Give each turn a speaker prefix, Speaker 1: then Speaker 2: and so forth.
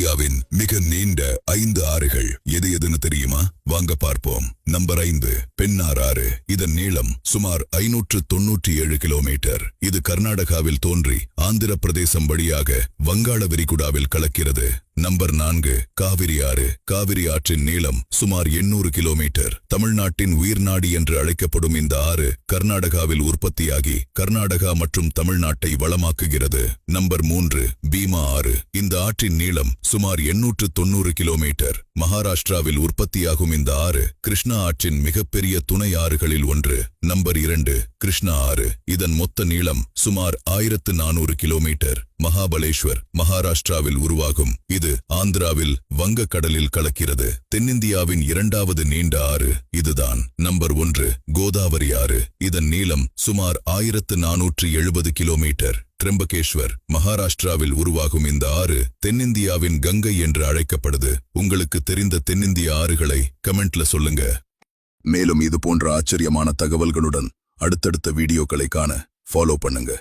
Speaker 1: இந்தியாவின் மிக நீண்ட 5 ஆறுகள் எது எதுன்னு தெரியுமா? வாங்க பார்ப்போம். நம்பர் 5 பெண்ணார் ஆறு. இதன் நீளம் சுமார் 597 கிலோமீட்டர். இது கர்நாடகாவில் தோன்றி ஆந்திர பிரதேசம் வழியாக வங்காள விரிகுடாவில் கலக்கிறது. நம்பர் 4 காவிரி ஆறு. காவிரி ஆற்றின் நீளம் சுமார் 800 கிலோமீட்டர். தமிழ்நாட்டின் உயிர்நாடி என்று அழைக்கப்படும் இந்த ஆறு கர்நாடகாவில் உற்பத்தியாகி கர்நாடகா மற்றும் தமிழ்நாட்டை வளமாக்குகிறது. நம்பர் 3 பீமா ஆறு. இந்த ஆற்றின் நீளம் சுமார் 890 கிலோமீட்டர். மகாராஷ்டிராவில் உற்பத்தியாகும் இந்த ஆறு கிருஷ்ணா ஆற்றின் மிகப்பெரிய துணை ஆறுகளில் ஒன்று. நம்பர் 2 கிருஷ்ணா ஆறு. இதன் மொத்த நீளம் சுமார் 1400 கிலோமீட்டர். மகாபலேஸ்வர் மகாராஷ்டிராவில் உருவாகும் இது ஆந்திராவில் வங்க கடலில் கலக்கிறது. தென்னிந்தியாவின் 2வது நீண்ட ஆறு இதுதான். நம்பர் 1 கோதாவரி ஆறு. இதன் நீளம் சுமார் 1470 கிலோமீட்டர். திரம்பகேஸ்வர் மகாராஷ்டிராவில் உருவாகும் இந்த ஆறு தென்னிந்தியாவின் கங்கை என்று அழைக்கப்படுது. உங்களுக்கு தெரிந்த தென்னிந்திய ஆறுகளை கமெண்ட்ல சொல்லுங்க. மேலும் இது போன்ற ஆச்சரியமான தகவல்களுடன் அடுத்தடுத்த வீடியோக்களை காண ஃபாலோ பண்ணுங்க.